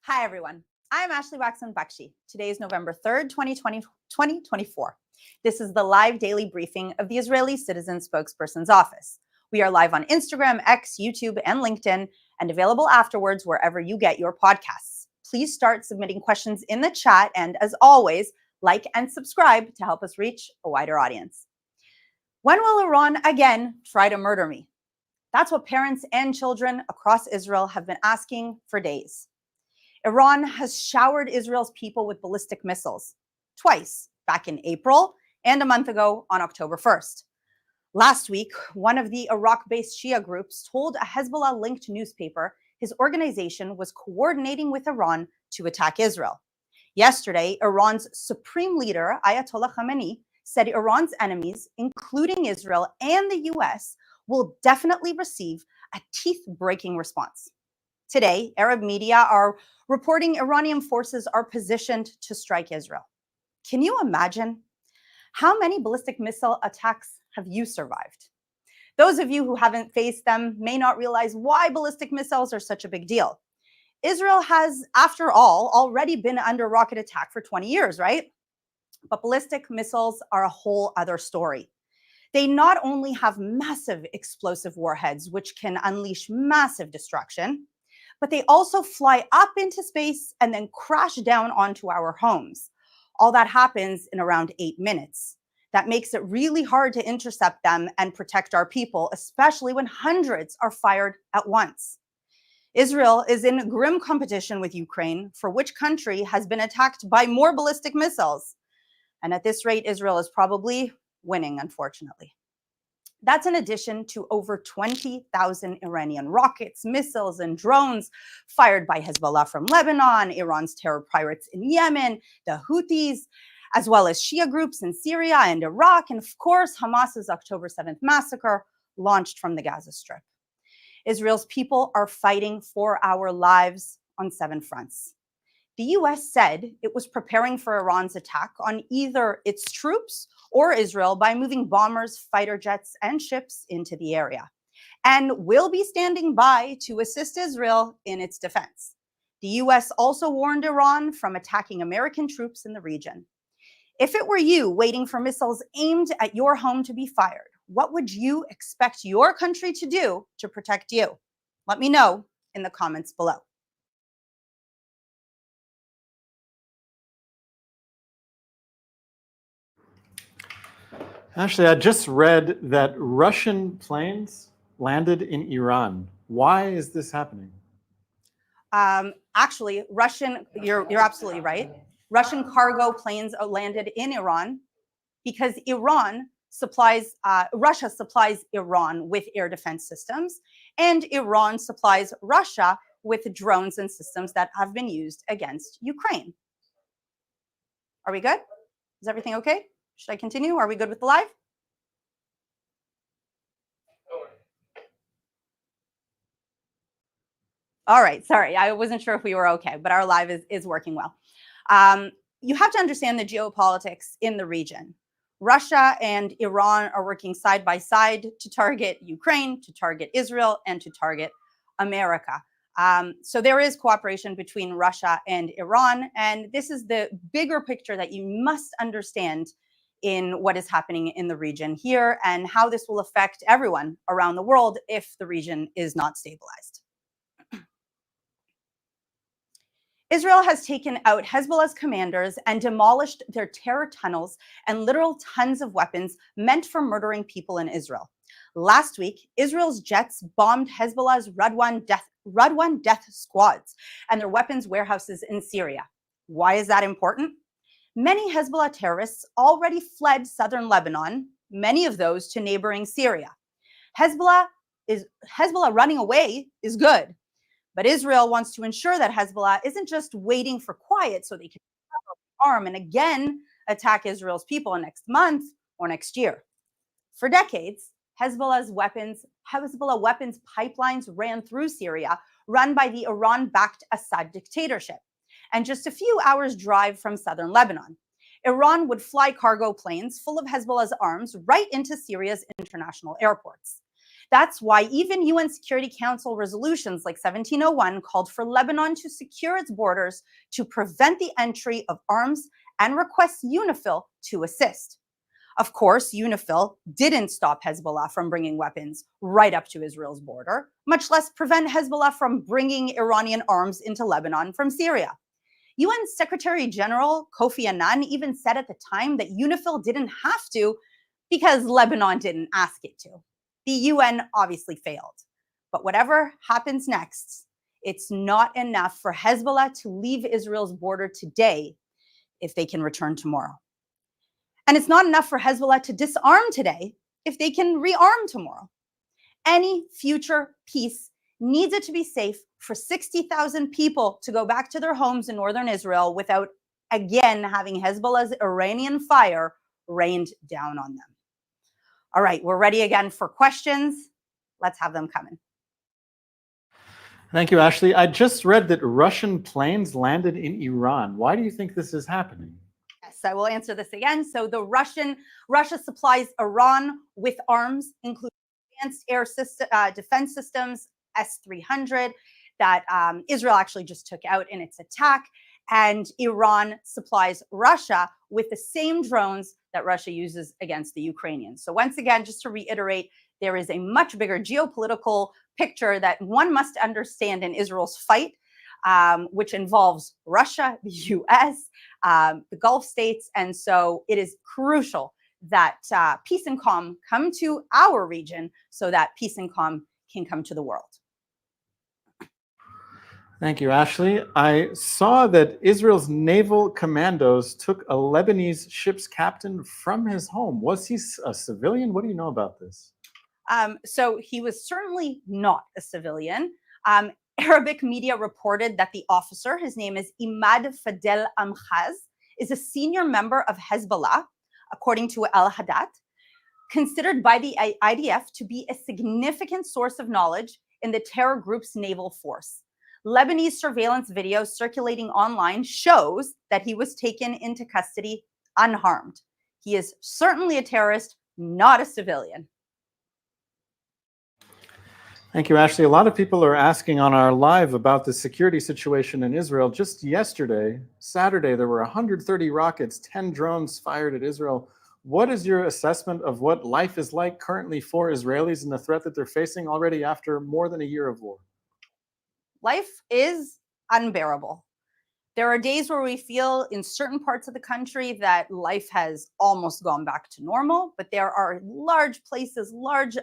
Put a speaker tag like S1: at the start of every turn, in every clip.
S1: Hi, everyone. I'm Ashley Waxman Bakshi. Today is November 3rd, 2024. This is the live daily briefing of the Israeli Citizen Spokesperson's Office. We are live on Instagram, X, YouTube, and LinkedIn, and available afterwards wherever you get your podcasts. Please start submitting questions in the chat, and as always, like and subscribe to help us reach a wider audience. When will Iran again try to murder me? That's what parents and children across Israel have been asking for days. Iran has showered Israel's people with ballistic missiles twice, back in April and a month ago on October 1st. Last week, one of the Iraq-based Shia groups told a Hezbollah-linked newspaper his organization was coordinating with Iran to attack Israel. Yesterday, Iran's supreme leader, Ayatollah Khamenei, said Iran's enemies, including Israel and the US, will definitely receive a teeth-breaking response. Today, Arab media are reporting Iranian forces are positioned to strike Israel. Can you imagine? How many ballistic missile attacks have you survived? Those of you who haven't faced them may not realize why ballistic missiles are such a big deal. Israel has, after all, already been under rocket attack for 20 years, right? But ballistic missiles are a whole other story. They not only have massive explosive warheads, which can unleash massive destruction, but they also fly up into space and then crash down onto our homes. All that happens in around 8 minutes. That makes it really hard to intercept them and protect our people, especially when hundreds are fired at once. Israel is in grim competition with Ukraine for which country has been attacked by more ballistic missiles. And at this rate, Israel is probably winning, unfortunately. That's in addition to over 20,000 Iranian rockets, missiles, and drones fired by Hezbollah from Lebanon, Iran's terror pirates in Yemen, the Houthis, as well as Shia groups in Syria and Iraq, and of course, Hamas's October 7th massacre launched from the Gaza Strip. Israel's people are fighting for our lives on 7 fronts. The US said it was preparing for Iran's attack on either its troops or Israel by moving bombers, fighter jets, and ships into the area, and will be standing by to assist Israel in its defense. The US also warned Iran from attacking American troops in the region. If it were you waiting for missiles aimed at your home to be fired, what would you expect your country to do to protect you? Let me know in the comments below.
S2: Ashley, I just read that Russian planes landed in Iran. Why is this happening?
S1: Actually, you're absolutely right. Russian cargo planes landed in Iran because Russia supplies Iran with air defense systems, and Iran supplies Russia with drones and systems that have been used against Ukraine. Are we good? Is everything okay? Should I continue? Are we good with the live? All right, sorry, I wasn't sure if we were okay, but our live is working well. You have to understand the geopolitics in the region. Russia and Iran are working side by side to target Ukraine, to target Israel, and to target America. So there is cooperation between Russia and Iran, and this is the bigger picture that you must understand in what is happening in the region here and how this will affect everyone around the world if the region is not stabilized. Israel has taken out Hezbollah's commanders and demolished their terror tunnels and literal tons of weapons meant for murdering people in Israel. Last week, Israel's jets bombed Hezbollah's Radwan death squads and their weapons warehouses in Syria. Why is that important? Many Hezbollah terrorists already fled southern Lebanon, many of those to neighboring Syria. Hezbollah running away is good. But Israel wants to ensure that Hezbollah isn't just waiting for quiet so they can arm and again attack Israel's people next month or next year. For decades, Hezbollah weapons pipelines ran through Syria, run by the Iran-backed Assad dictatorship, and just a few hours' drive from southern Lebanon. Iran would fly cargo planes full of Hezbollah's arms right into Syria's international airports. That's why even UN Security Council resolutions like 1701 called for Lebanon to secure its borders to prevent the entry of arms and requests UNIFIL to assist. Of course, UNIFIL didn't stop Hezbollah from bringing weapons right up to Israel's border, much less prevent Hezbollah from bringing Iranian arms into Lebanon from Syria. UN Secretary General Kofi Annan even said at the time that UNIFIL didn't have to because Lebanon didn't ask it to. The UN obviously failed. But whatever happens next, it's not enough for Hezbollah to leave Israel's border today if they can return tomorrow. And it's not enough for Hezbollah to disarm today if they can rearm tomorrow. Any future peace needs it to be safe for 60,000 people to go back to their homes in northern Israel without again having Hezbollah's Iranian fire rained down on them. All right, we're ready again for questions. Let's have them coming.
S2: Thank you, Ashley. I just read that Russian planes landed in Iran. Why do you think this is happening?
S1: Yes, I will answer this again. So Russia supplies Iran with arms, including advanced air defense systems, S-300, that Israel actually just took out in its attack. And Iran supplies Russia with the same drones that Russia uses against the Ukrainians. So once again, just to reiterate, there is a much bigger geopolitical picture that one must understand in Israel's fight, which involves Russia, the US, the Gulf states. And so it is crucial that peace and calm come to our region so that peace and calm can come to the world.
S2: Thank you, Ashley. I saw that Israel's naval commandos took a Lebanese ship's captain from his home. Was he a civilian? What do you know about this?
S1: So he was certainly not a civilian. Arabic media reported that the officer, his name is Imad Fadel Amkhaz, is a senior member of Hezbollah, according to Al Hadat, considered by the IDF to be a significant source of knowledge in the terror group's naval force. Lebanese surveillance video circulating online shows that he was taken into custody unharmed. He is certainly a terrorist, not a civilian.
S2: Thank you, Ashley. A lot of people are asking on our live about the security situation in Israel. Just yesterday, Saturday, there were 130 rockets, 10 drones fired at Israel. What is your assessment of what life is like currently for Israelis and the threat that they're facing already after more than a year of war?
S1: Life is unbearable. There are days where we feel in certain parts of the country that life has almost gone back to normal, but there are large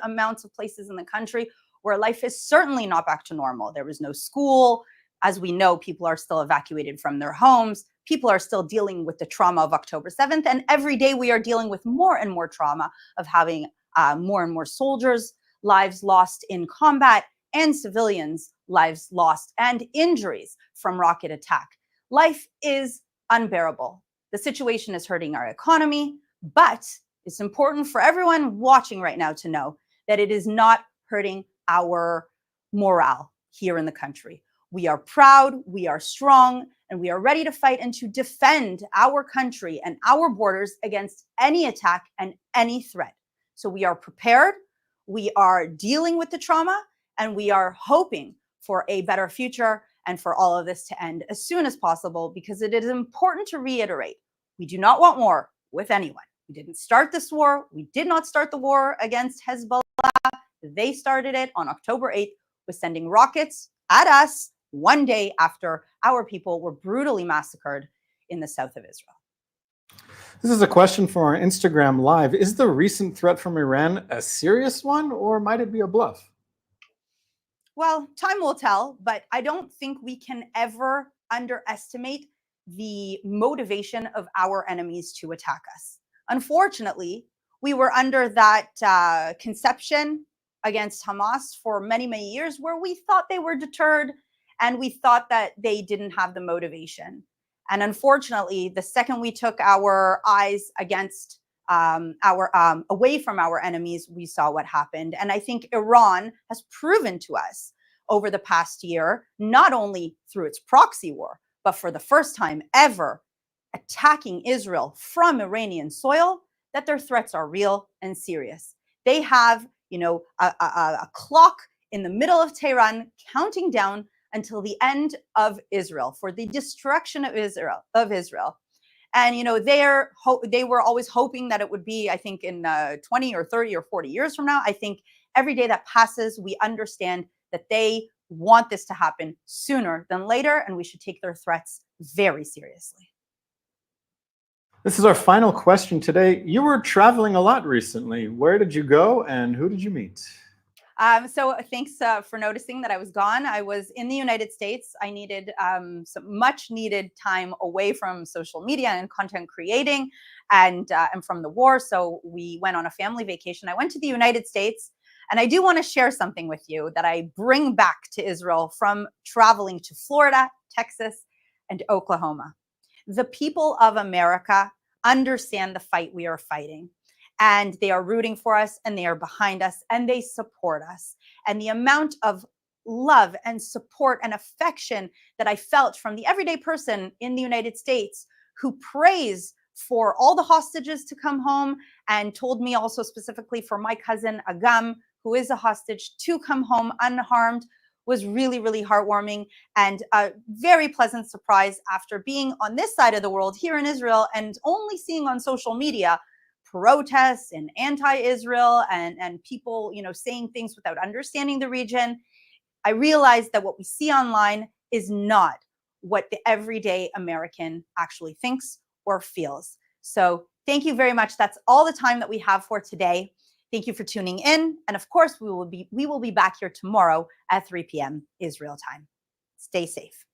S1: amounts of places in the country where life is certainly not back to normal. There is no school. As we know, people are still evacuated from their homes. People are still dealing with the trauma of October 7th. And every day we are dealing with more and more trauma of having more and more soldiers' lives lost in combat and civilians' lives lost and injuries from rocket attack. Life is unbearable. The situation is hurting our economy, but it's important for everyone watching right now to know that it is not hurting our morale here in the country. We are proud, we are strong, and we are ready to fight and to defend our country and our borders against any attack and any threat. So we are prepared, we are dealing with the trauma, and we are hoping for a better future and for all of this to end as soon as possible, because it is important to reiterate, we do not want war with anyone. We didn't start this war. We did not start the war against Hezbollah. They started it on October 8th with sending rockets at us one day after our people were brutally massacred in the south of Israel.
S2: This is a question from our Instagram Live. Is the recent threat from Iran a serious one, or might it be a bluff?
S1: Well, time will tell, but I don't think we can ever underestimate the motivation of our enemies to attack us. Unfortunately, we were under that conception against Hamas for many, many years where we thought they were deterred and we thought that they didn't have the motivation. And unfortunately, the second we took our eyes against away from our enemies, we saw what happened. And I think Iran has proven to us over the past year, not only through its proxy war, but for the first time ever attacking Israel from Iranian soil, that their threats are real and serious. They have, a clock in the middle of Tehran counting down until the end of Israel, for the destruction of Israel. And they were always hoping that it would be, I think, in 20 or 30 or 40 years from now. I think every day that passes, we understand that they want this to happen sooner than later, and we should take their threats very seriously.
S2: This is our final question today. You were traveling a lot recently. Where did you go and who did you meet?
S1: So thanks for noticing that I was gone. I was in the United States. I needed some much needed time away from social media and content creating and from the war. So we went on a family vacation. I went to the United States, and I do want to share something with you that I bring back to Israel from traveling to Florida, Texas, and Oklahoma. The people of America understand the fight we are fighting. And they are rooting for us, and they are behind us, and they support us. And the amount of love and support and affection that I felt from the everyday person in the United States who prays for all the hostages to come home, and told me also specifically for my cousin Agam, who is a hostage, to come home unharmed, was really, really heartwarming and a very pleasant surprise after being on this side of the world here in Israel and only seeing on social media protests and anti-Israel and people, saying things without understanding the region. I realized that what we see online is not what the everyday American actually thinks or feels. So thank you very much. That's all the time that we have for today. Thank you for tuning in. And of course, we will be back here tomorrow at 3 p.m. Israel time. Stay safe.